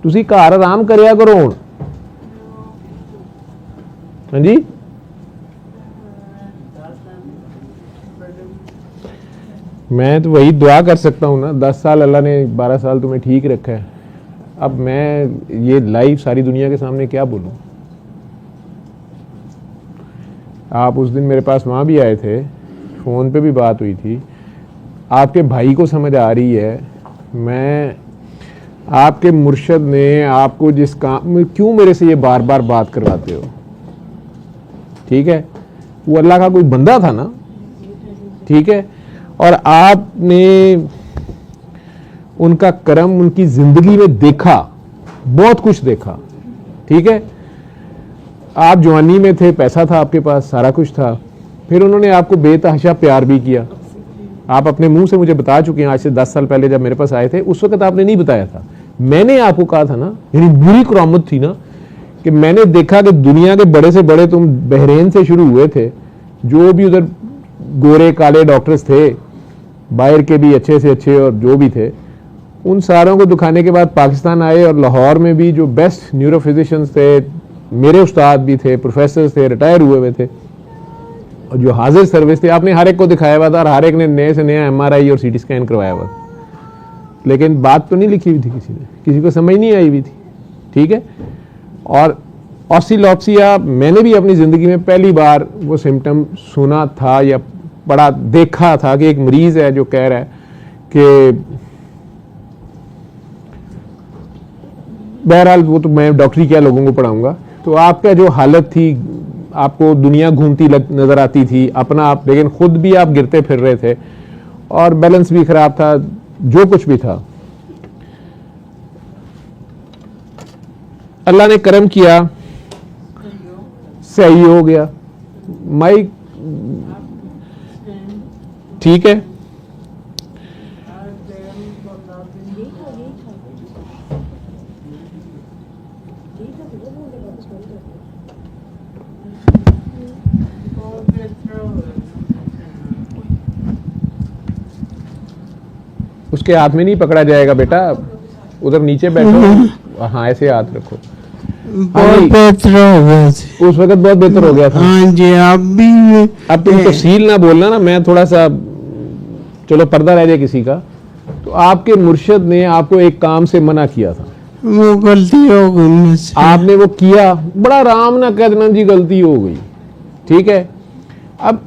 ਤੁਸੀਂ ਘਰ ਆਰਾਮ ਕਰਿਆ ਕਰੋ ਹੁਣ। हाँ जी, मैं तो वही दुआ कर सकता हूँ ना, 10 साल अल्लाह ने 12 साल तुम्हें ठीक रखा है। अब मैं ये लाइव सारी दुनिया के सामने क्या बोलूँ। आप उस दिन मेरे पास वहाँ भी आए थे, फ़ोन पे भी बात हुई थी, आपके भाई को समझ आ रही है। मैं आपके मुर्शद ने आपको जिस काम, क्यों मेरे से ये बार बार बात करवाते हो, ठीक है। वो अल्लाह का कोई बंदा था ना, ठीक है, और आपने उनका करम उनकी जिंदगी में देखा, बहुत कुछ देखा, ठीक है। आप जवानी में थे, पैसा था आपके पास, सारा कुछ था, फिर उन्होंने आपको बेतहाशा प्यार भी किया। आप अपने मुंह से मुझे बता चुके हैं, आज से 10 साल पहले जब मेरे पास आए थे उस वक्त आपने नहीं बताया था। मैंने आपको कहा था ना, यानी बुरी करामत थी ना, कि मैंने देखा कि दुनिया के बड़े से बड़े, तुम बहरीन से शुरू हुए थे, जो भी उधर गोरे काले डॉक्टर्स थे, बाहर के भी अच्छे से अच्छे और जो भी थे, उन सारों को दिखाने के बाद पाकिस्तान आए और लाहौर में भी जो बेस्ट न्यूरोफिजिशियंस थे, मेरे उस्ताद भी थे, प्रोफेसर थे, रिटायर हुए हुए थे, और जो हाजिर सर्विस थे, आपने हर एक को दिखाया हुआ था और हर एक ने नए से नया MRI और CT स्कैन करवाया हुआ था। लेकिन बात तो नहीं लिखी हुई थी किसी ने, किसी को समझ नहीं आई हुई थी, ठीक है। और ऑसिलोप्सिया मैंने भी अपनी ज़िंदगी में पहली बार वो सिम्टम सुना था या पढ़ा, देखा था कि एक मरीज़ है जो कह रहा है कि, बहरहाल वो तो मैं डॉक्टरी क्या लोगों को पढ़ाऊंगा। तो आपका जो हालत थी, आपको दुनिया घूमती नज़र आती थी अपना आप, लेकिन खुद भी आप गिरते फिर रहे थे और बैलेंस भी ख़राब था, जो कुछ भी था। अल्लाह ने करम किया, सही हो गया, माइक ठीक है। उसके हाथ में नहीं पकड़ा जाएगा बेटा, उधर नीचे बैठो, हाँ ऐसे हाथ रखो। बहुत बेहतर हो गया, उस वक्त बहुत बेहतर हो गया था। हाँ जी, अब तुम तफसील ना बोलना ना, मैं थोड़ा सा चलो पर्दा रह जाए किसी का। तो आपके मुर्शद ने आपको एक काम से मना किया था, वो गलती हो गई मुझसे, आपने वो किया, बड़ा आराम ना कह देना जी गलती हो गई, ठीक है। अब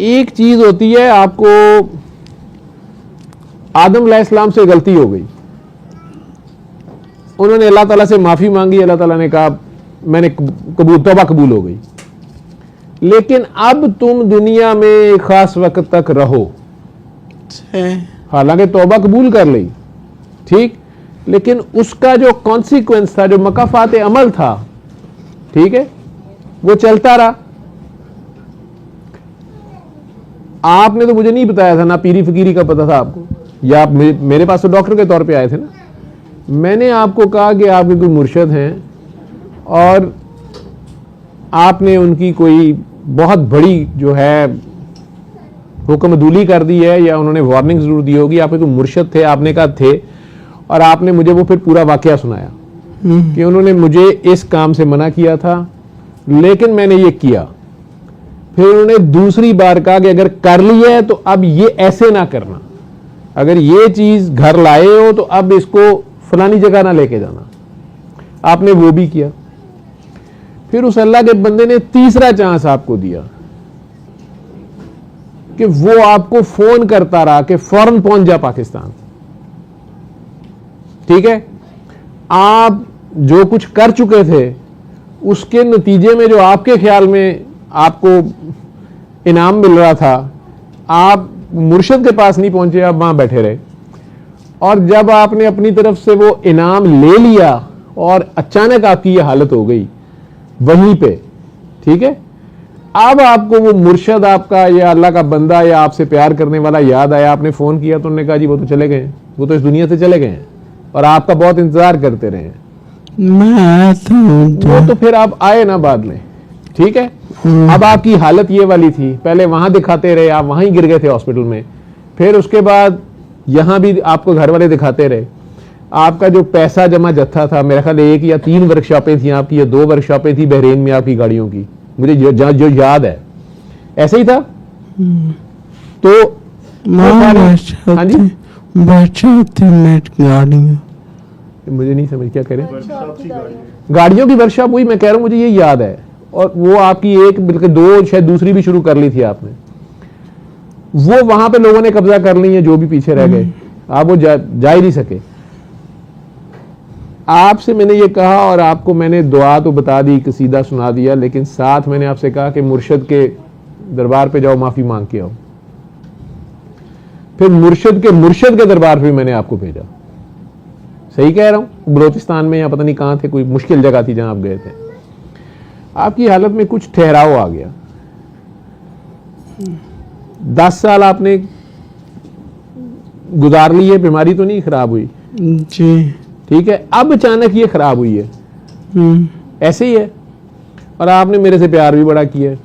एक चीज होती है, आपको आदम अलैहिस्सलाम से गलती हो गई, उन्होंने अल्लाह ताला से माफी मांगी, अल्लाह ताला ने कहा मैंने कबूल, तौबा कबूल हो गई। लेकिन अब तुम दुनिया में एक खास वक्त तक रहो, हालांकि तौबा कबूल कर ली, ठीक, लेकिन उसका जो कॉन्सिक्वेंस था, जो मकाफात अमल था, ठीक है, वो चलता रहा। आपने तो मुझे नहीं बताया था ना, पीरी फकीरी का पता था आपको, या आप मेरे पास तो डॉक्टर के तौर पे आए थे ना। मैंने आपको कहा कि आपके कोई मुर्शद हैं और आपने उनकी कोई बहुत बड़ी जो है हुक्मदूली कर दी है, या उन्होंने वार्निंग जरूर दी होगी। आपके कोई मुर्शद थे, आपने कहा थे, और आपने मुझे वो फिर पूरा वाकया सुनाया कि उन्होंने मुझे इस काम से मना किया था, लेकिन मैंने ये किया। फिर उन्होंने दूसरी बार कहा कि अगर कर लिया है तो अब ये ऐसे ना करना, अगर ये चीज घर लाए हो तो अब इसको फलानी जगह ना लेके जाना। आपने वो भी किया। फिर उस अल्लाह के बंदे ने तीसरा चांस आपको दिया कि वो आपको फोन करता रहा कि फौरन पहुंच जा पाकिस्तान, ठीक है। आप जो कुछ कर चुके थे उसके नतीजे में जो आपके ख्याल में आपको इनाम मिल रहा था, आप मुर्शद के पास नहीं पहुंचे, आप वहां बैठे रहे। और जब आपने अपनी तरफ से वो इनाम ले लिया और अचानक आपकी ये हालत हो गई वहीं पे, ठीक है, अब आपको वो मुर्शद आपका या अल्लाह का बंदा या आपसे प्यार करने वाला याद आया, आपने फोन किया तो उन्होंने कहा जी वो तो चले गए, वो तो इस दुनिया से चले गए हैं और आपका बहुत इंतजार करते रहे हैं। वो तो फिर आप आए ना बाद में, ठीक है। अब आपकी हालत ये वाली थी, पहले वहां दिखाते रहे, आप वहां ही गिर गए थे हॉस्पिटल में, फिर उसके बाद यहां भी आपको घर वाले दिखाते रहे, आपका जो पैसा जमा जत्था था, मेरा ख्याल 1 या 3 वर्कशॉपें थी आपकी या 2 वर्कशॉपें थी बहरीन में आपकी गाड़ियों की, मुझे जो याद है, ऐसे ही था। तो हाँ जी, गाड़ियाँ मुझे नहीं समझ क्या कह रहे हैं। गाड़ियों की वर्कशॉप, वही मैं कह रहा हूँ, मुझे ये याद है। और वो आपकी एक बल्कि 2 शायद दूसरी भी शुरू कर ली थी आपने, वो वहां पे लोगों ने कब्जा कर ली है, जो भी पीछे रह गए, आप वो जा ही नहीं सके। आपसे मैंने ये कहा और आपको मैंने दुआ तो बता दी, कसीदा सुना दिया, लेकिन साथ मैंने आपसे कहा कि मुर्शिद के दरबार पे जाओ, माफी मांग के आओ। फिर मुर्शिद के दरबार पे मैंने आपको भेजा। सही कह रहा हूं, बलोचिस्तान में या पता नहीं कहां थे, कोई मुश्किल जगह थी जहां आप गए थे। आपकी हालत में कुछ ठहराव आ गया। 10 साल आपने गुजार लिए, बीमारी तो नहीं खराब हुई जी, ठीक है, अब अचानक ये खराब हुई है, ऐसे ही है। और आपने मेरे से प्यार भी बड़ा किया है,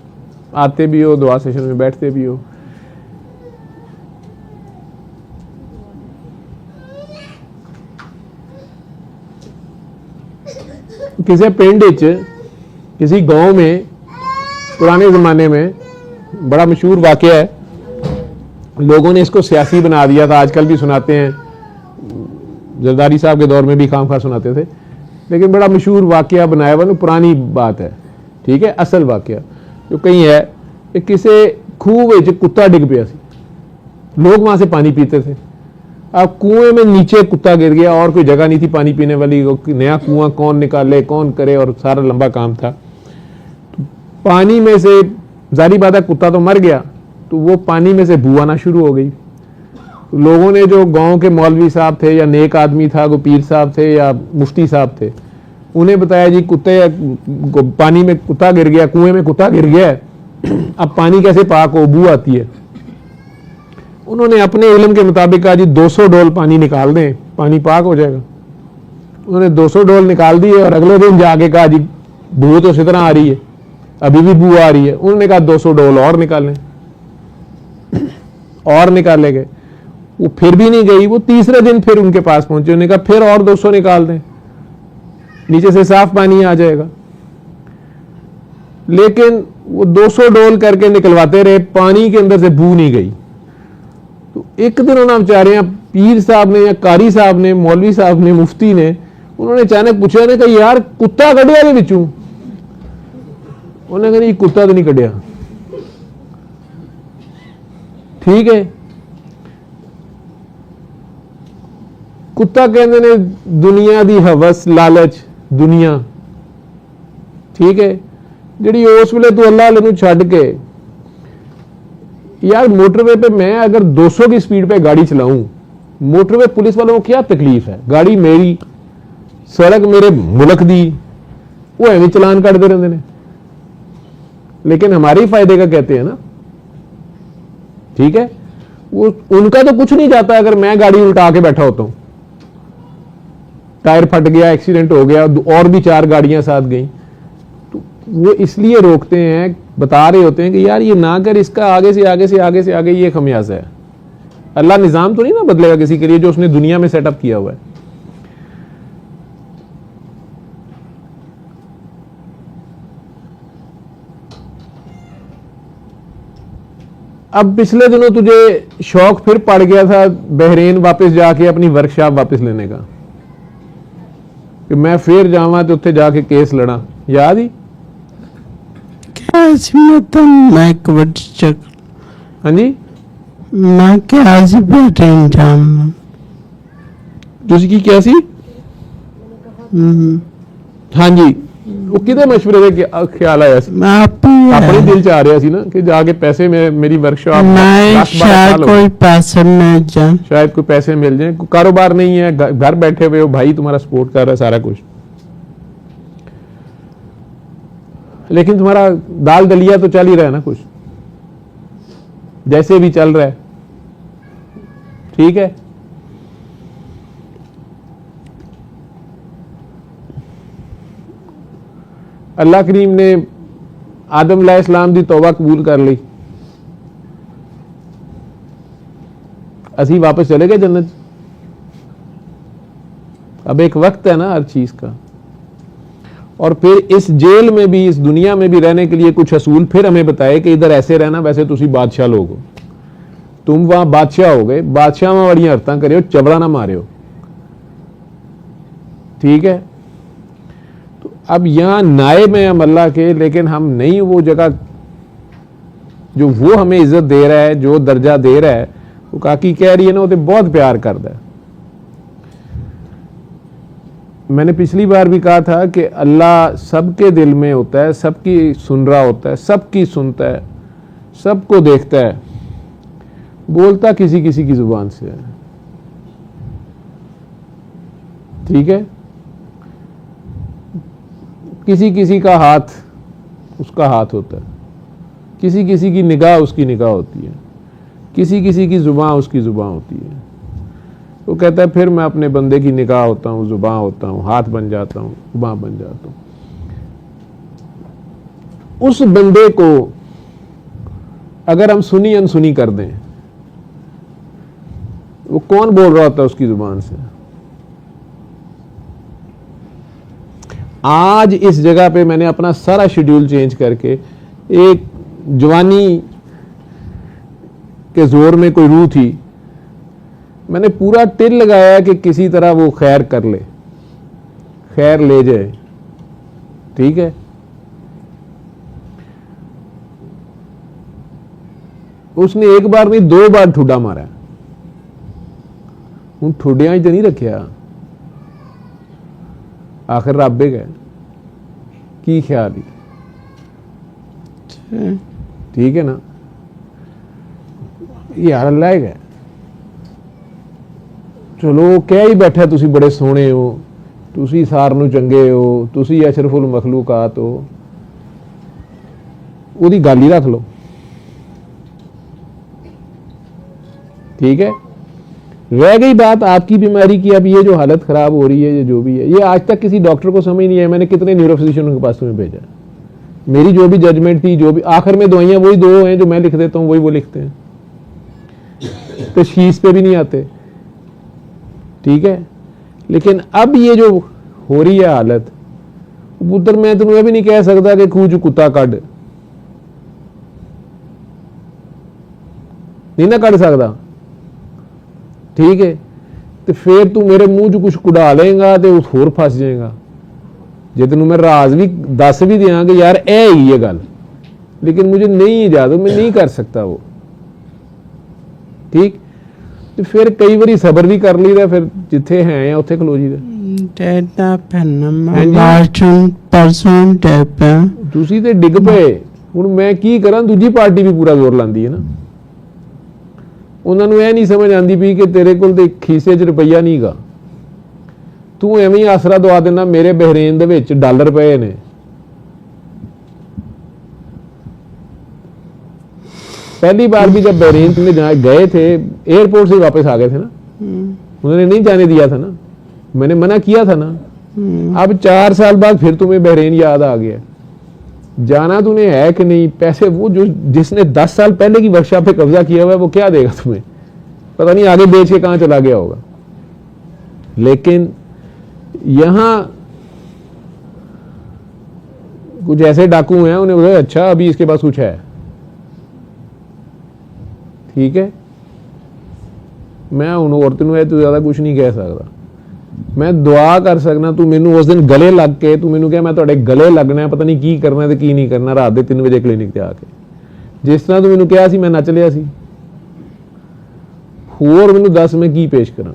आते भी हो, दुआ सेशन में बैठते भी हो। किसी पिंड किसी गांव में पुराने जमाने में बड़ा मशहूर वाकया है, लोगों ने इसको सियासी बना दिया था, आजकल भी सुनाते हैं, जरदारी साहब के दौर में भी खामखा सुनाते थे, लेकिन बड़ा मशहूर वाकया बनाया हुआ, पुरानी बात है, ठीक है। असल वाकया जो कहीं है कि किसी खूह में कुत्ता डिग पिया सी, लोग वहां से पानी पीते थे। अब कुएं में नीचे कुत्ता गिर गया और कोई जगह नहीं थी पानी पीने वाली, नया कुआं कौन निकाले कौन करे, और सारा लंबा काम था। तो पानी में से जारी बात है कुत्ता तो मर गया, तो वो पानी में से बू आना शुरू हो गई। तो लोगों ने, जो गांव के मौलवी साहब थे या नेक आदमी था, वो पीर साहब थे या मुफ्ती साहब थे, उन्हें बताया जी कुत्ते पानी में कुत्ता गिर गया, कुएं में कुत्ता गिर गया है, अब पानी कैसे पाक हो, बू आती है। उन्होंने अपने इल्म के मुताबिक कहा जी 200 डोल पानी निकाल दें, पानी पाक हो जाएगा। उन्होंने 200 डोल निकाल दिए और अगले दिन जाके कहा जी बू तो इसी तरह आ रही है, अभी भी बू आ रही है। उन्होंने कहा 200 डोल और निकालें, और निकाले गए, वो फिर भी नहीं गई। वो तीसरे दिन फिर उनके पास पहुंचे, उन्होंने कहा फिर और 200 निकाल दें, नीचे से साफ पानी आ जाएगा। लेकिन वो 200 डोल करके निकलवाते रहे, पानी के अंदर से बू नहीं गई। तो एक दिन उन्होंने बेचारे हैं पीर साहब ने या कारी साहब ने, मौलवी साहब ने, मुफ्ती ने, उन्होंने अचानक पूछा, ने कहा यार कुत्ता कढ़िया नहीं बिचू। उन्होंने कहा कुत्ता तो नहीं कढ़िया, ठीक है। कुत्ता कहते ने दुनिया दी हवस लालच दुनिया, ठीक है, जी उस वेले तू अल्लाह वाले छड़ के यार मोटरवे पे मैं अगर 200 की स्पीड पे गाड़ी चलाऊं, मोटरवे पुलिस वालों को क्या तकलीफ है, गाड़ी मेरी, सड़क मेरे मुल्क दी, वो एवं चलान कटते रहते हैं। लेकिन हमारे ही फायदे का कहते हैं ना, ठीक है। वो उनका तो कुछ नहीं जाता अगर मैं गाड़ी उल्टा के बैठा होता हूं, टायर फट गया, एक्सीडेंट हो गया, और भी 4 गाड़ियां साथ गई, तो वो इसलिए रोकते हैं, बता रहे होते हैं कि यार ये ना कर, इसका आगे से आगे से आगे से आगे ये खमियाजा है। अल्लाह निजाम तो नहीं ना बदलेगा किसी के लिए जो उसने दुनिया में सेटअप किया हुआ है। अब पिछले दिनों तुझे शौक फिर पड़ गया था बहरीन वापस जाके अपनी वर्कशॉप वापस लेने का, कि मैं फिर जावा तो उत्थे जाके केस लड़ा, याद ही? हाँ जी, मैं क्या सी बहरीन जाऊंगा, की क्या सी? हाँ जी, वो किधर मशवरे के ख्याल आया सी? अपने दिल च आ रहा सी ना कि जाके पैसे में मेरी वर्कशॉप, शायद कोई पैसे मिल जाए, शायद कोई पैसे मिल जाए, कारोबार नहीं है, घर बैठे हुए हो, भाई तुम्हारा सपोर्ट कर रहा है सारा कुछ, लेकिन तुम्हारा दाल दलिया तो चल ही रहा है ना, कुछ जैसे भी चल रहा है, ठीक है। अल्लाह करीम ने आदम अलैहिस्सलाम दी तौबा कबूल कर ली, असी वापस चले गए जन्नत, अब एक वक्त है ना हर चीज का। और फिर इस जेल में भी, इस दुनिया में भी रहने के लिए कुछ असूल फिर हमें बताए कि इधर ऐसे रहना, वैसे तुसी बादशाह लोग हो, तुम वहां बादशाह हो गए, बादशाह में बड़ियां हरतां करे हो, चबड़ा ना मारे हो, ठीक है। तो अब यहां नायब हैं हम अल्लाह के, लेकिन हम नहीं वो जगह जो वो हमें इज्जत दे रहा है, जो दर्जा दे रहा है, वो काकी कह रही है ना, वो तो बहुत प्यार करता है। मैंने पिछली बार भी कहा था कि अल्लाह सबके दिल में होता है, सबकी सुन रहा होता है, सबकी सुनता है, सबको देखता है, बोलता किसी किसी की जुबान से है, ठीक है। किसी किसी का हाथ उसका हाथ होता है, किसी किसी की निगाह उसकी निगाह होती है, किसी किसी की जुबान उसकी जुबान होती है। वो कहता है फिर मैं अपने बंदे की निगाह होता हूँ, जुबान होता हूँ, हाथ बन जाता हूँ, जुबान बन जाता हूँ। उस बंदे को अगर हम सुनी अनसुनी कर दें, वो कौन बोल रहा होता है उसकी जुबान से? आज इस जगह पे मैंने अपना सारा शेड्यूल चेंज करके, एक जवानी के जोर में कोई रूह थी, मैंने पूरा टिल लगाया कि किसी तरह वो खैर कर ले, खैर ले जाए, ठीक है। उसने एक बार नहीं 2 बार ठुड्डा मारा, हूं ठुड्डियां तो नहीं रखिया, आखिर रब है की ख्याल ही, ठीक है ना। यार अल्लाह है, चलो कह ही बैठा तुसी बड़े सोहने हो, तुसी सार नूं चंगे हो, तुसी अशरफुल मखलूकात हो, उहदी गल ही रख लो, ठीक है। रह गई बात आपकी बीमारी की, अब ये जो हालत खराब हो रही है, ये जो भी है, ये आज तक किसी डॉक्टर को समझ नहीं है। मैंने कितने न्यूरो फिजिशियन के पास तुम्हें भेजा, मेरी जो भी जजमेंट थी, जो भी आखिर में दवाइयां वही 2 हैं जो मैं लिख देता हूं, वही वो लिखते हैं, तशखीस पे भी नहीं आते, ठीक है। लेकिन अब ये जो हो रही है हालत, पुत्र मैं तुम्हें यह भी नहीं कह सकता कि खूह च कुत्ता कढ़, नहीं ना कढ़ सकता, ठीक है। तो फिर तू मेरे मुंह च कुछ कुड़ा लेगा तो उस होर फस जाएगा। जे तेन मैं राज भी दस भी दिया कि यार ए ही ये गल, लेकिन मुझे नहीं इजाजत, मैं नहीं कर सकता वो, ठीक। तो फिर कई बारी सबर भी कर लीदा, फिर जिथे हैं उत्थे खलो जी डेटा परसों डेपा तुसी ते डिग पे। हुण मैं की करा, दूजी पार्टी भी पूरा जोर लांदी है ना, उन्होंने यह नहीं समझ आती भी कि तेरे को खीसे च रुपया नहीं गा, तू एवं ही आसरा दवा देना मेरे बहरेन दे विच डॉलर पे ने। पहली बार भी जब बहरेन में गए थे, एयरपोर्ट से वापस आ गए थे ना, उन्होंने नहीं जाने दिया था ना, मैंने मना किया था ना। अब 4 साल बाद फिर तुम्हें बहरेन याद आ गया, जाना तूने है कि नहीं? पैसे वो जो जिसने 10 साल पहले की वर्कशॉप पे कब्जा किया हुआ है वो क्या देगा तुम्हें, पता नहीं आगे बेच के कहां चला गया होगा। लेकिन यहां कुछ ऐसे डाकू हैं, उन्हें बोला अच्छा अभी इसके पास कुछ है, ठीक है। मैं उन औरत नूं तू ज्यादा कुछ नहीं कह सकता, मैं दुआ कर सकना तू मैनू उस दिन गले लग के तू मैनू कह मैं तुहाडे गले लगना, पता नहीं की करना ते की नहीं करना, रात के 3 बजे क्लिनिक ते आके जिस तरह तू मैनू कहा सी मैं नच लिया सी। होर मैनू दस मैं की पेश करा?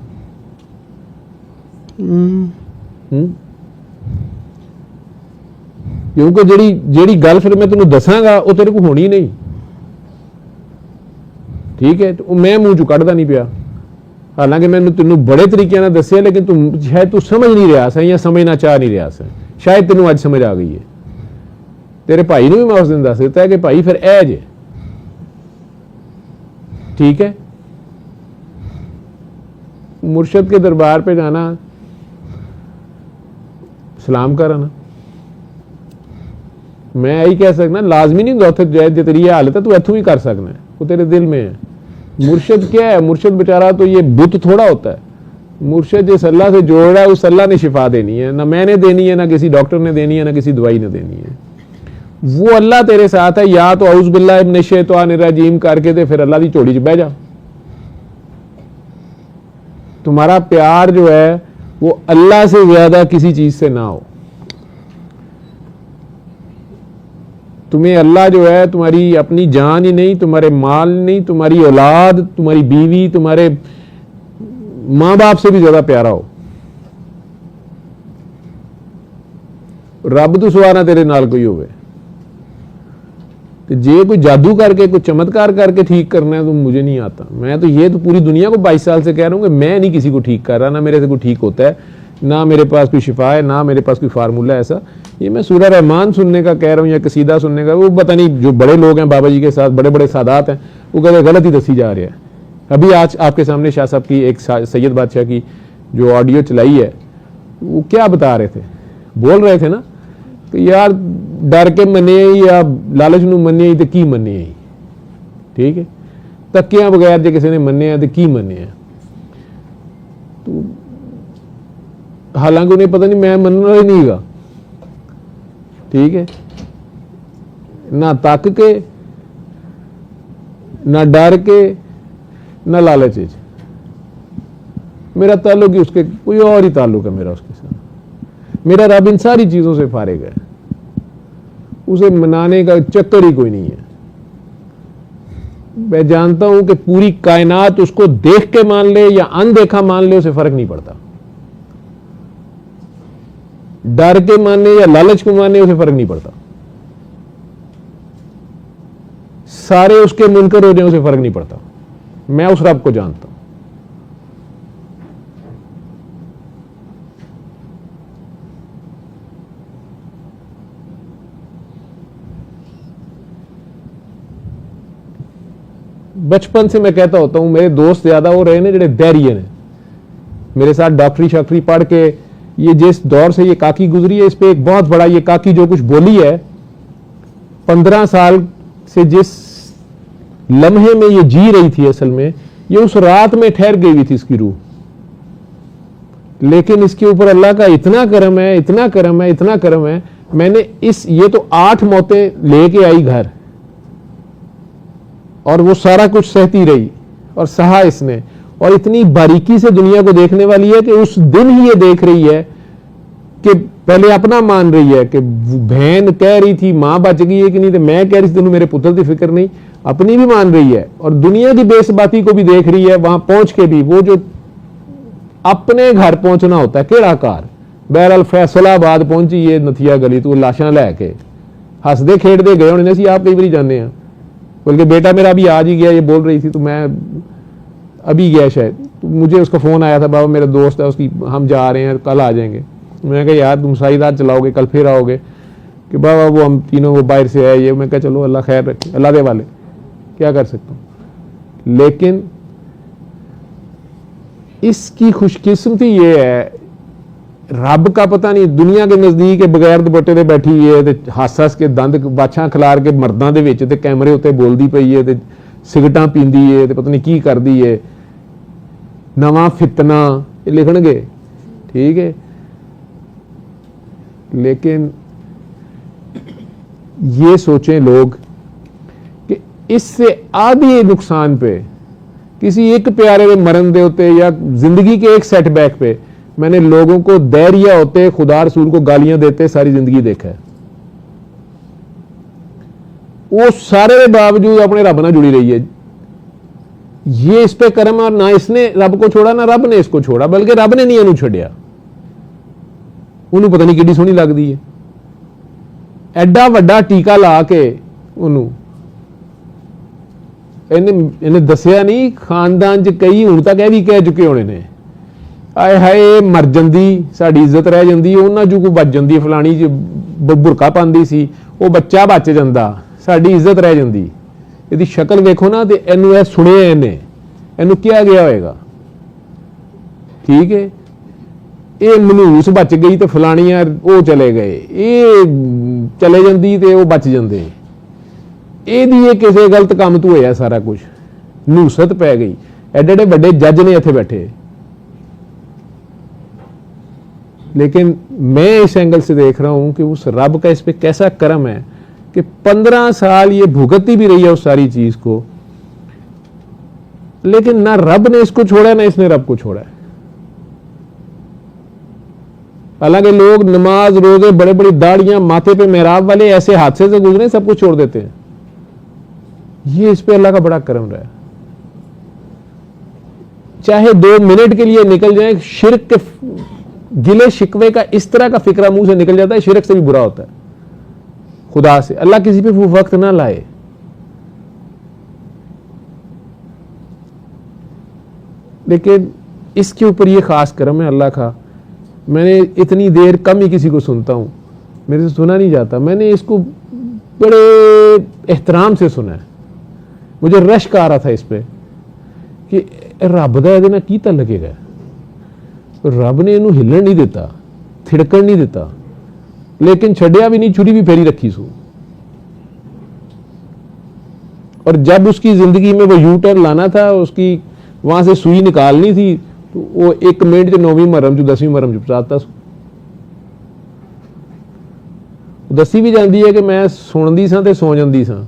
क्योंकि जेड़ी गल फिर मैं तेनू दसांगा वो तेरे को होनी नहीं, ठीक है। तो मैं मूँह चो कढ़दा नहीं पिया, हालांकि मैंने तेनों बड़े तरीके ना दसिया, लेकिन तू शायद तू समझ नहीं रहा सा या समझना चाह नहीं रहा सा। शायद तेनों अज समझ आ गई है। तेरे भाई ने भी मैं उस दिन दस दिता है कि भाई फिर ए जे, ठीक है। मुर्शद के दरबार पे जाना, सलाम कराना, मैं यही कह सकना लाजमी नहीं होता जो तेरी ये हालत है तू इथों ही कर सकना है, वो तेरे दिल में है। मुर्शद क्या है? मुर्शद बेचारा तो ये बुत थोड़ा होता है, मुर्शिद जिस अल्लाह से जोड़ रहा है उस अल्लाह ने शिफा देनी है, ना मैंने देनी है, ना किसी डॉक्टर ने देनी है, ना किसी दवाई ने देनी है। वो अल्लाह तेरे साथ है, या तो औज़ बिल्लाहि मिनश शैतानिर रजीम करके ते फिर अल्लाह की झोली च बह जा। तुम्हारा प्यार जो है वो अल्लाह से ज्यादा किसी चीज से ना हो। तुम्हें अल्लाह जो है तुम्हारी अपनी जान ही नहीं, तुम्हारे माल नहीं, तुम्हारी औलाद, तुम्हारी बीवी, तुम्हारे मां बाप से भी ज्यादा प्यारा हो। रब तो सवाना तेरे नाल कोई होवे तो जे कोई जादू करके कोई चमत्कार करके ठीक करना है तो मुझे नहीं आता। मैं तो ये तो पूरी दुनिया को 22 साल से कह रहा हूं कि मैं नहीं किसी को ठीक कर रहा, ना मेरे से कोई ठीक होता है, ना मेरे पास कोई शिफा है, ना मेरे पास कोई फार्मूला है ऐसा। ये मैं सूरह रहमान सुनने का कह रहा हूँ या कसीदा सुनने का, वो पता नहीं जो बड़े लोग हैं बाबा जी के साथ, बड़े बड़े सादात हैं, वो कहते गलत ही दसी जा रहा है। अभी आज आपके सामने शाह साहब की एक सैयद बादशाह की जो ऑडियो चलाई है, वो क्या बता रहे थे, बोल रहे थे ना कि यार डर के मने या लालच नूं मने तो की मने, ठीक है, तकिया बगैर जो किसी ने मने तो की मने। तो हालांकि उन्हें पता नहीं मैं मनना ही नहीं गा, ठीक है, ना तक के, ना डर के, ना लालच। मेरा ताल्लुक ही उसके कोई और ही ताल्लुक है मेरा उसके साथ। मेरा रब इन सारी चीजों से फारिग है, उसे मनाने का चक्कर ही कोई नहीं है। मैं जानता हूं कि पूरी कायनात उसको देख के मान ले या अनदेखा मान ले, उसे फर्क नहीं पड़ता। डर के मानने या लालच को मानने उसे फर्क नहीं पड़ता। सारे उसके मुनकर हो जाए उसे फर्क नहीं पड़ता। मैं उस रब को जानता हूं। बचपन से मैं कहता होता हूं, मेरे दोस्त ज्यादा हो रहे ने जेडे धैर्य ने, मेरे साथ डॉक्टरी शाक्टरी पढ़ के ये जिस दौर से ये काकी गुजरी है, इस पे एक बहुत बड़ा, ये काकी जो कुछ बोली है 15 साल से जिस लम्हे में ये जी रही थी, असल में ये उस रात में ठहर गई हुई थी इसकी रूह। लेकिन इसके ऊपर अल्लाह का इतना करम है, इतना करम है, इतना करम है। मैंने ये तो 8 मौतें लेके आई घर, और वो सारा कुछ सहती रही और सहा इसने, और इतनी बारीकी से दुनिया को देखने वाली है कि उस दिन ही ये देख रही है कि पहले अपना मान रही है कि बहन कह रही थी मां बच गई है कि नहीं, तो मैं कह रही थी तेनू मेरे पुत्र की फिक्र नहीं, अपनी भी मान रही है और दुनिया की बेसबाती को भी देख रही है। वहां पहुंच के भी वो जो अपने घर पहुंचना होता है, केड़ा कार, बहरहाल फैसलाबाद पहुंची है, नथिया गली तो लाशां लैके हसदे खेडते गए होने। आप कई बार जाने, बल्कि बेटा मेरा अभी आज ही गया, ये बोल रही थी, तो मैं अभी गया शायद, तो मुझे उसका फ़ोन आया था, बाबा मेरा दोस्त है उसकी, हम जा रहे हैं, कल आ जाएंगे। मैंने कहा यार तुम सारी रात चलाओगे, कल फिर आओगे? कि बाबा वो हम तीनों वो बाहर से आए, ये मैं कहा चलो अल्लाह खैर रखे, अल्लाह दे वाले, क्या कर सकता हूँ। लेकिन इसकी खुशकिस्मती ये है, रब का पता नहीं, दुनिया के नज़दीक बगैर दुपट्टे दे बैठी है, हस हस के दंद बाछां खिलार के मर्दां दे विच ते कैमरे उत्ते बोलदी पई है, ते सिगरटां पींदी है, ते पता नहीं की करदी है, नवा फितना लिखणगे, ठीक है। लेकिन ये सोचें लोग कि इससे आधी नुकसान पे, किसी एक प्यारे के मरण दे होते या जिंदगी के एक सेटबैक पे, मैंने लोगों को धैर्य होते खुदा रसूल को गालियां देते सारी जिंदगी देखा है। वो सारे के बावजूद अपने रब ना जुड़ी रही है। ये इस पे करम, और ना इसने रब को छोड़ा ना रब ने इसको छोड़ा, बल्कि रब ने नहीं इनू छड़िया। उन्होंने पता नहीं किड्डी सोहनी लगती है, एडा वड्डा टीका ला के उन्होंने इन्हें दसिया नहीं। खानदान च कई हुण तक यह भी कह चुके होने ने, आए हाय मर जाती साड़ी इज्जत रह जाती, उन्होंने जो कोई बच जाती, फलानी ज बुरका पाती सी वो बच्चा बच जाता, साड़ी इज्जत रह जाती। यदि शक्ल देखो ना तो इनू सुने, इनू क्या गया होएगा, ठीक है। ये मनूस बच गई तो फलानियां वो चले गए, ये चले जाती तो वो बच जाते। ये किसी गलत काम तो होया सारा कुछ, नूसत पै गई। एडे एडे बड़े जज ने इत्थे बैठे, लेकिन मैं इस एंगल से देख रहा हूं कि उस रब का इस पे कैसा करम है कि 15 साल ये भुगतती भी रही है उस सारी चीज को, लेकिन ना रब ने इसको छोड़ा ना इसने रब को छोड़ा है। हालांकि लोग नमाज रोजे बड़े बड़ी दाढ़ियां माथे पे मेहराब वाले ऐसे हादसे से गुजरे सब कुछ छोड़ देते हैं। ये इस पे अल्लाह का बड़ा करम रहा है। चाहे 2 मिनट के लिए निकल जाए, शिरक के गिले शिकवे का इस तरह का फिक्रा मुंह से निकल जाता है, शिरक से भी बुरा होता है खुदा से। अल्लाह किसी पे वो वक्त ना लाए। लेकिन इसके ऊपर ये खास करम है अल्लाह का। मैंने इतनी देर कम ही किसी को सुनता हूं, मेरे से सुना नहीं जाता। मैंने इसको बड़े एहतराम से सुना है। मुझे रश्क आ रहा था इस पे कि रब दा इहदे नाल की तल्लक है। रब ने इनू हिलन नहीं दिता, थिड़कन नहीं दिता, लेकिन छड्या भी नहीं, छुरी भी फेरी रखी सू। और जब उसकी जिंदगी में वो यू टर्न लाना था, उसकी वहां से सुई निकालनी थी, तो वो 1 मिनट च 9वीं मुहर्रम च 10वीं मुहर्रम च पहुंचाता। दसी भी जाती है कि मैं सुनती सां ते सौ जाती सां,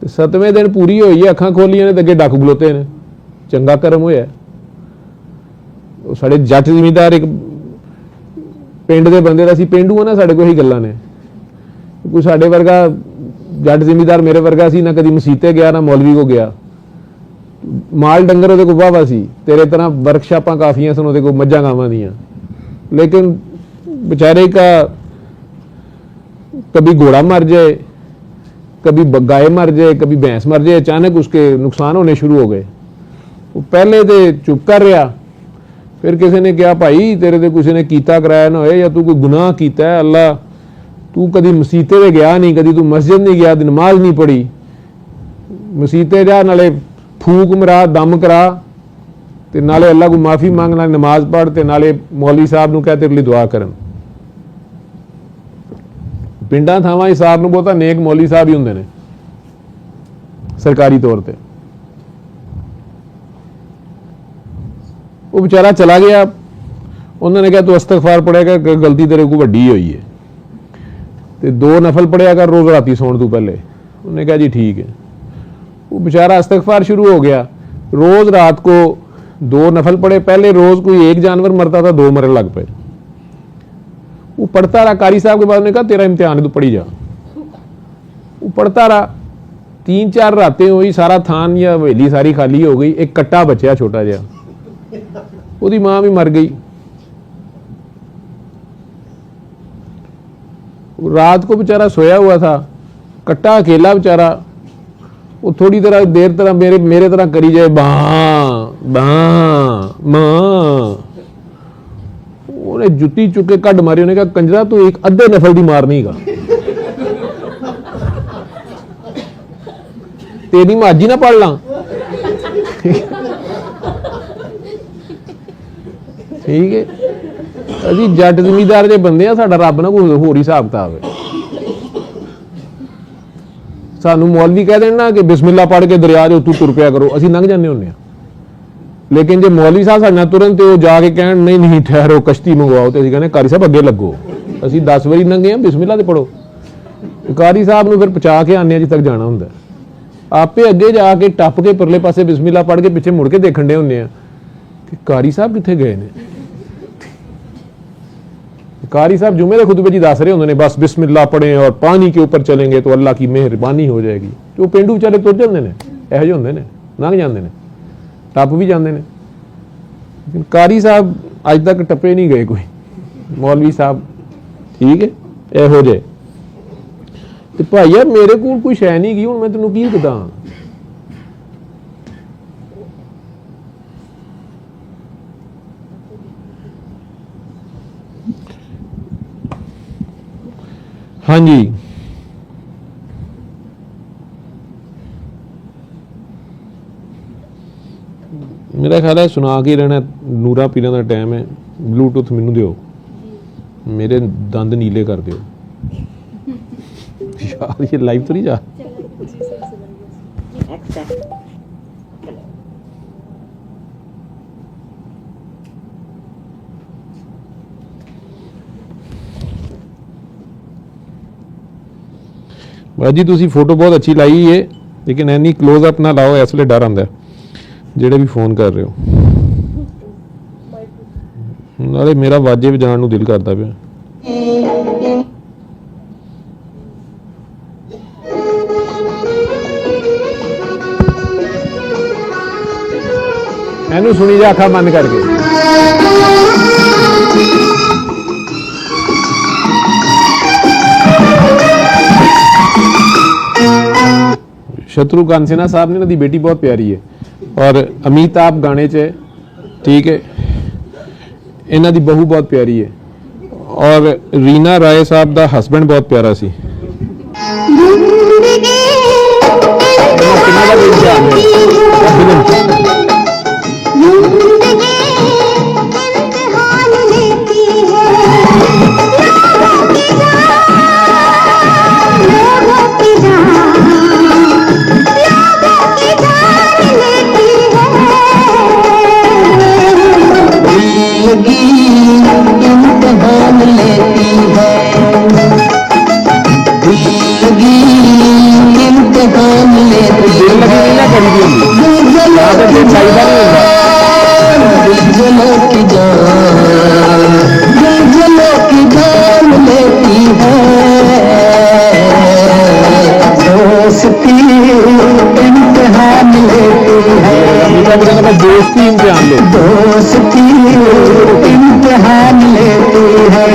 ते 7वें दिन पूरी होई है, अखां खोलियां ने ते अगे डक खलोते ने। चंगा करम होया। साढ़े जट जिमीदार एक पिंड दे बंदे दा सी, पेंडू आ ना, साढ़े कोल ही गल्लां ने। कोई साढ़े वर्गा जट जिमीदार मेरे वर्गा सी, ना कदी मसीते गया ना मौलवी को गया। माल डंगर ਉਹਦੇ ਕੋਲ ਵਾਵਾ ਸੀ, तेरे तरह वर्कशॉपां काफियां सन ਉਹਦੇ ਕੋਲ मज्जां गावां दियां। लेकिन बेचारे का कभी घोड़ा मर जाए, कभी गाय मर जाए, कभी भैंस मर जाए, अचानक उसके नुकसान होने शुरू हो गए। वो पहले तो चुप कर रहा, फिर किसी ने कहा भाई तेरे ते किसी ने कीता कराया ना होए, या तू कोई गुनाह कीता है, अल्लाह तू कभी मसीते ते गया नहीं, कभी तू मस्जिद नहीं गया, नमाज नहीं पढ़ी, मसीते जा नाले फूक मरा, दम करा, ते नाले अल्लाह को माफी मांग, नाले नमाज पढ़, ते नाले मौलवी साहब नूं कह तेरे लिए दुआ करन। पिंडां थावां हिसाब नूं बहुता नेक मौलवी साहब ही हुंदे ने सरकारी तौर पर। वो बेचारा चला गया, उन्होंने कहा तू इस्तगफार पढ़ेगा, गलती तेरे को वड्डी हुई है, तो 2 नफल पढ़िया कर रोज राती सोने तो पहले। उन्होंने कहा जी ठीक है। वो बेचारा इस्तगफार शुरू हो गया, रोज रात को 2 नफल पढ़े। पहले रोज कोई 1 जानवर मरता था, 2 मरने लग पे। वो पढ़ता रहा, कारी साहब के बाद ने कहा तेरा इम्तिहान है, तू पढ़ी जा। वो पढ़ता रहा, 3-4 रातें हुई, सारा थान या हवेली सारी खाली हो गई, एक कट्टा बचा छोटा जहा, ਉਹਦੀ मां भी मर गई। रात को बेचारा सोया हुआ था, कट्टा अकेला बेचारा, वो थोड़ी देर तरह मेरे तरह करी जाए, बां बां मां। उन्हें जुत्ती चुके कड मारी, उन्हें कहा कंजरा तू एक अद्धे नफल दी मारनी का, तेरी माजी ना पढ़ ला। ठीक है, अभी जट जमींदार जे बंदे आ, साडा रब ना कोई होर ही हिसाब किताब है। सानू मौलवी कह देना कि बिस्मिल्लाह पढ़ के दरिया दे उत्तों तुर पिया करो, असीं लंघ जाने होंने आ। लेकिन जे मौलवी साहब साडे नाल तुरन ते जाके कहण नहीं नहीं ठहरो कश्ती मंगवाओ, तो असीं कहने कारी साहब अगे लगो, असीं 10 वारी लंघे आ, बिस्मिल्लाह ते पढ़ो। कारी साहब नूं फिर पहुंचा के आने जिथे तक जाना हुंदा, आपे अगे जाके टप के परले पासे बिस्मिल्लाह पढ़ के पिछे मुड़ के देखण दे हुंदे आ कि कारी साहब कित्थे गए ने। कारी साहब जुमे के खुतबे जी दस रहे होंगे, बस बिस्मिल्लाह पढ़ें और पानी के ऊपर चलेंगे तो अल्लाह की मेहरबानी हो जाएगी। तो पेंडू बेचारे तुर जाते हैं, यहो ਜਿਹੇ होंगे ने, लंघ जाते हैं, टप भी जाते हैं। लेकिन कारी साहब अज तक टप्पे नहीं गए कोई, मौलवी साहब ठीक है यहो ਜਿਹੇ। तो भाई यार मेरे को कोई शै नहीं गई, हूँ मैं तेनों की दसां। हाँ जी, मेरा ख्याल है सुना के रहना, नूरा पीना का टाइम है। ब्लूटूथ मैनू दिओ, मेरे दंद नीले कर दिओ यार, ये लाइव तो नहीं जा। ਬਾਜੀ ਤੁਸੀਂ ਫੋਟੋ ਬਹੁਤ ਅੱਛੀ ਲਾਈ ਏ, ਲੇਕਿਨ ਐਨੀ ক্লোਜ਼ ਅਪ ਨਾ ਲਾਓ, ਇਸ ਲਈ ਡਰ ਆਉਂਦਾ ਜਿਹੜੇ ਵੀ ਫੋਨ ਕਰ ਰਹੇ ਹੋ। ਨਾਲੇ ਮੇਰਾ ਵਾਜੇ ਵਜਾਉਣ ਨੂੰ ਦਿਲ ਕਰਦਾ ਪਿਆ। ਇਹਨੂੰ ਸੁਣੀ ਜਾ ਅੱਖਾਂ ਬੰਦ ਕਰਕੇ। शत्रुघ्न सिन्हा साहब ने इन्हों बेटी बहुत प्यारी है, और अमिताभ गाने च है, ठीक है, इन्हों की बहू बहुत प्यारी है, और रीना राय साहब का हसबैंड बहुत प्यारा सी। दोस्ती इम्तिहान लो, दोस्ती इम्तिहान लेती है,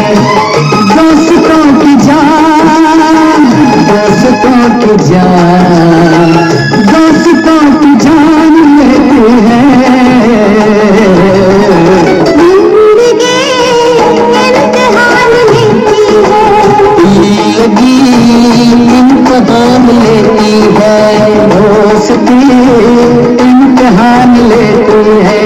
दोस्तों की जान, दोस्तों की जान, दोस्तों की जान लेती है। जिंदगी इम्तिहान लेती है, जिंदगी इम्तिहान लेती है, दोस्ती इम्तिहान लेती है।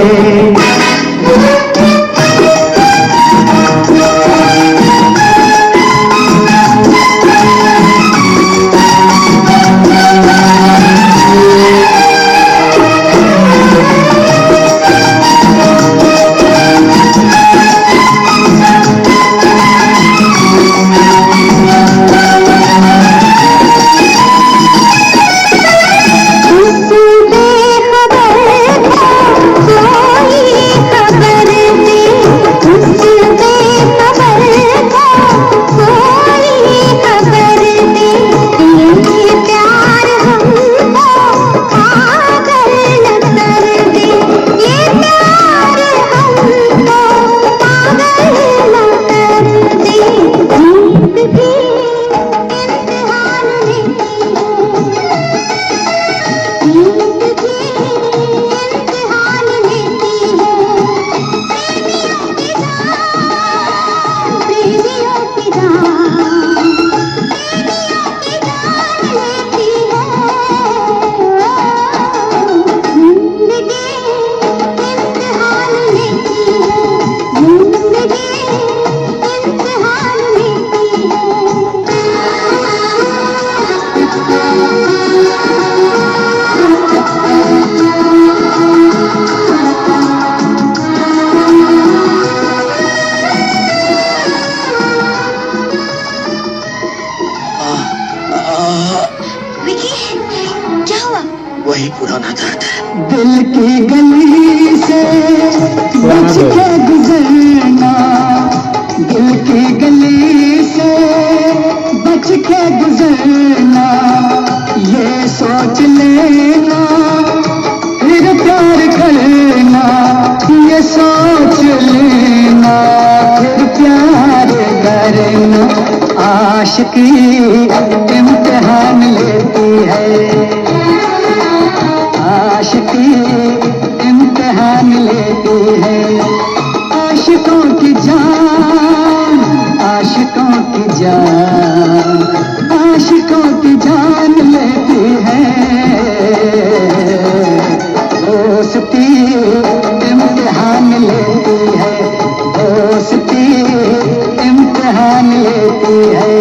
वही पुराना दर्द है। दिल की गली से बच के गुजरना, दिल की गली से बच के गुजरना, ये सोच लेना फिर प्यार करना, ये सोच लेना फिर प्यार करना। आशिकी इम्तिहान लेती है, आशिकी इम्तिहान लेती है। आशिकों की जान, आशिकों की जान, आशिकों की जान लेती है। दोस्ती इम्तिहान लेती है, दोस्ती इम्तिहान लेती है।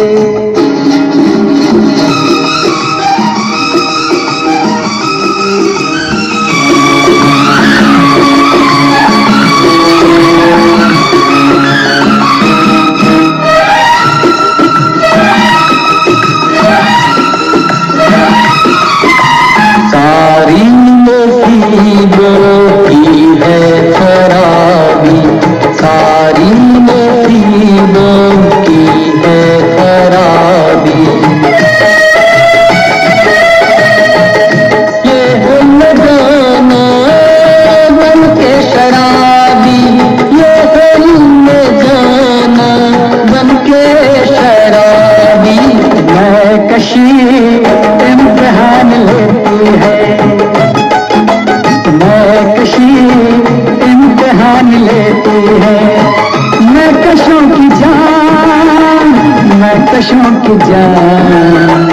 जान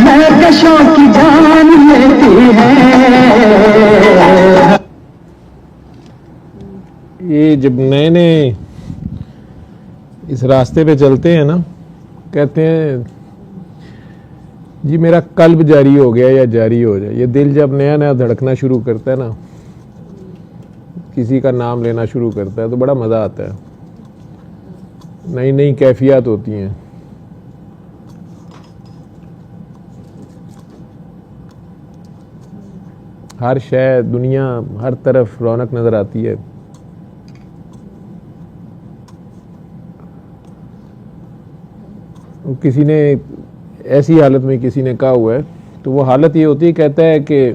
महकशों की जान लेती है। ये जब नए नए इस रास्ते पे चलते हैं ना, कहते हैं जी मेरा कल्ब जारी हो गया या जारी हो जाए। ये दिल जब नया नया धड़कना शुरू करता है ना, किसी का नाम लेना शुरू करता है तो बड़ा मज़ा आता है, नई नई कैफियत होती हैं। हर शय दुनिया हर तरफ रौनक नज़र आती है। किसी ने ऐसी हालत में किसी ने कहा हुआ है, तो वो हालत ये होती है, कहता है कि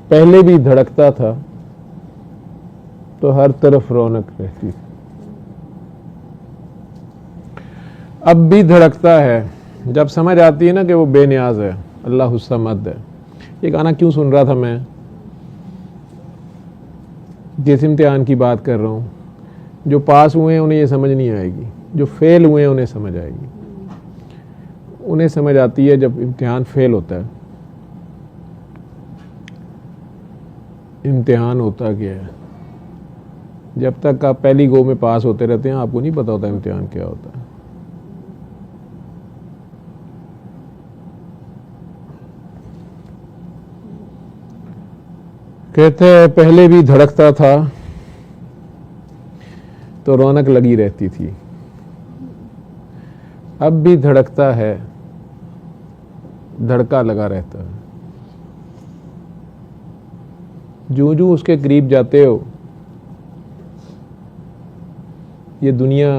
पहले भी धड़कता था तो हर तरफ रौनक रहती, अब भी धड़कता है जब समझ आती है ना कि वो बेनियाज है, अल्लाह हुस्समद है। ये गाना क्यों सुन रहा था मैं? जिस इम्तिहान की बात कर रहा हूँ, जो पास हुए हैं उन्हें ये समझ नहीं आएगी, जो फेल हुए हैं उन्हें समझ आएगी। उन्हें समझ आती है जब इम्तिहान फेल होता है। इम्तिहान होता क्या है? जब तक आप पहली गो में पास होते रहते हैं आपको नहीं पता होता इम्तिहान क्या होता है। कहते हैं पहले भी धड़कता था तो रौनक लगी रहती थी, अब भी धड़कता है, धड़का लगा रहता है। जो जो उसके करीब जाते हो, ये दुनिया,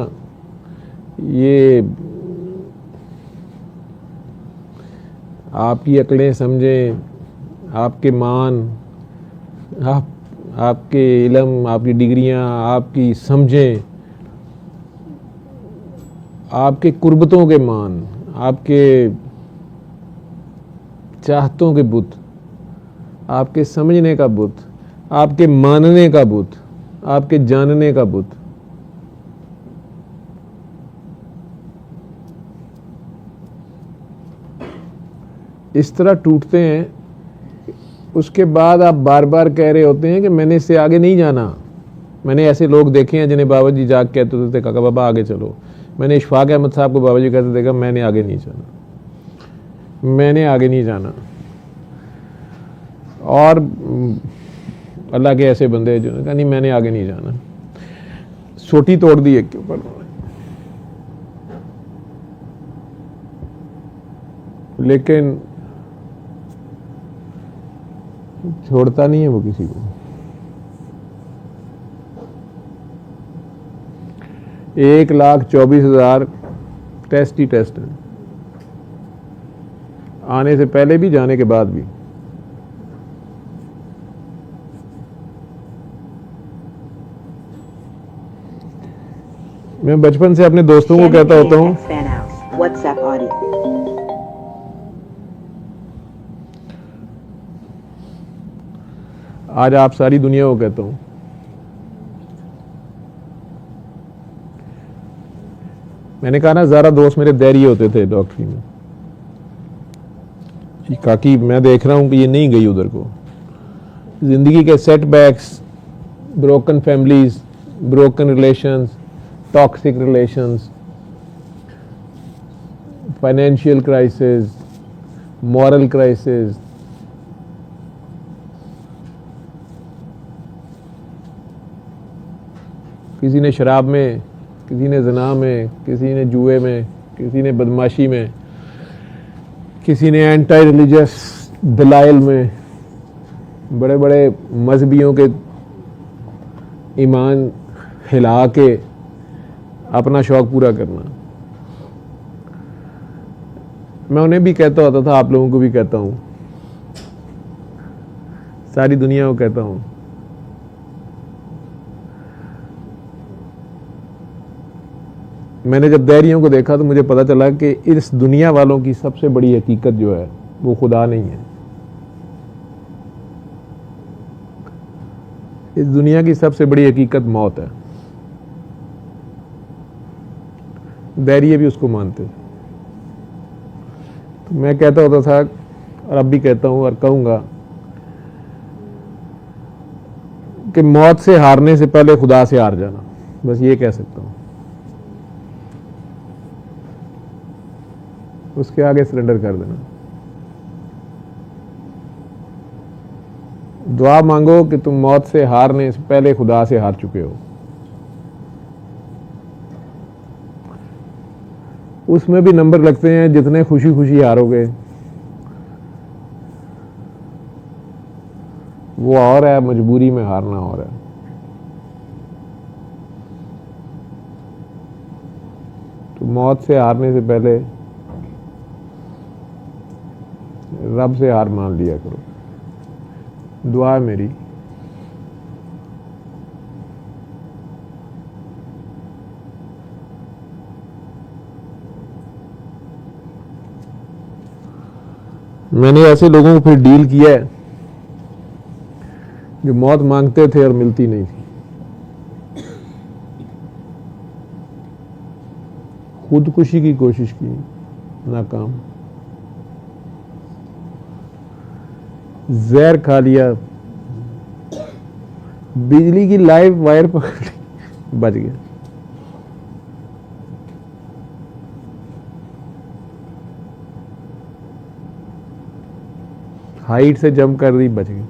ये आपकी अकलें समझें, आपके मान, आपके इल्म, आपकी डिग्रियां, आपकी समझें, आपके कुर्बतों के मान, आपके चाहतों के बुत, आपके समझने का बुत, आपके मानने का बुत, आपके जानने का बुत, इस तरह टूटते हैं। उसके बाद आप बार बार कह रहे होते हैं कि मैंने इससे आगे नहीं जाना। मैंने ऐसे लोग देखे हैं जिन्हें बाबा जी जाग कहते थे काका बाबा आगे चलो। मैंने इशफाक अहमद साहब को बाबा जी कहते देखा, मैंने आगे नहीं जाना, मैंने आगे नहीं जाना। और अल्लाह के ऐसे बंदे हैं जिन्होंने कहा नहीं मैंने आगे नहीं जाना, सोटी तोड़ दी एक के ऊपर। लेकिन छोड़ता नहीं है वो किसी को। 1,24,000 टेस्ट ही टेस्ट है, आने से पहले भी जाने के बाद भी। मैं बचपन से अपने दोस्तों को कहता होता हूँ, WhatsApp audio. आज आप सारी दुनिया को कहता हूँ, मैंने कहा ना ज़रा दोस्त मेरे दैरी होते थे डॉक्टरी में, काकी मैं देख रहा हूँ कि ये नहीं गई उधर को। ज़िंदगी के setbacks, broken families, broken relations, toxic relations, financial crisis, moral crisis, किसी ने शराब में, किसी ने ज़िना में, किसी ने जुए में, किसी ने बदमाशी में, किसी ने एंटी रिलीजियस दलाइल में, बड़े बड़े मजहबियों के ईमान हिला के अपना शौक़ पूरा करना। मैं उन्हें भी कहता होता था, आप लोगों को भी कहता हूँ, सारी दुनिया को कहता हूँ, मैंने जब दैरियों को देखा तो मुझे पता चला कि इस दुनिया वालों की सबसे बड़ी हकीकत जो है वो खुदा नहीं है। इस दुनिया की सबसे बड़ी हकीकत मौत है। दैरिये भी उसको मानते थे। तो मैं कहता होता था और अब भी कहता हूं और कहूंगा कि मौत से हारने से पहले खुदा से हार जाना, बस ये कह सकता हूं। उसके आगे सरेंडर कर देना। दुआ मांगो कि तुम मौत से हारने से पहले खुदा से हार चुके हो। उसमें भी नंबर लगते हैं, जितने खुशी खुशी हारोगे वो और है, मजबूरी में हारना और है। तो मौत से हारने से पहले रब से हार मान लिया करो। दुआ है मेरी। मैंने ऐसे लोगों को फिर डील किया है जो मौत मांगते थे और मिलती नहीं थी। खुदकुशी की कोशिश की, नाकाम। जहर खा लिया, बिजली की लाइव वायर पकड़ ली, बच गया। हाइट से जंप कर दी, बच गए।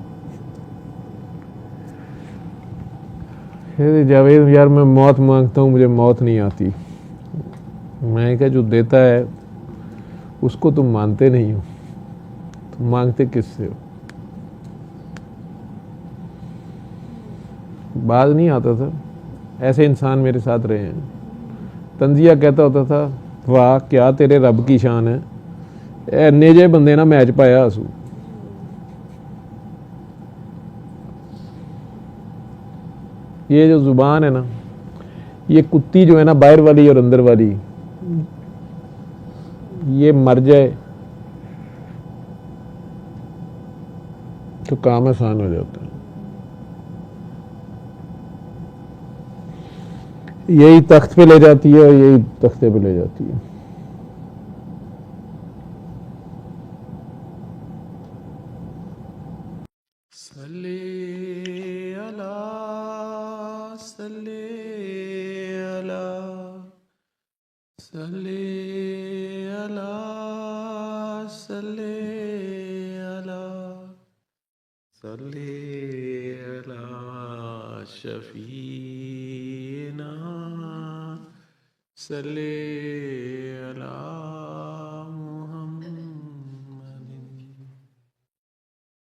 जावेद यार मैं मौत मांगता हूं, मुझे मौत नहीं आती। मैं क्या, जो देता है उसको तुम मानते नहीं हो, तुम मांगते किससे हो? बात नहीं आता था। ऐसे इंसान मेरे साथ रहे हैं। तंजिया कहता होता था, वाह क्या तेरे रब की शान है, इन्ने जे बंदे ना मैच पाया असू। ये जो जुबान है ना, ये कुत्ती जो है ना, बाहर वाली और अंदर वाली, ये मर जाए तो काम आसान हो जाता है। यही तख्त पे ले जाती है और यही तख्ते पे ले जाती है। शफीना सल्ले अला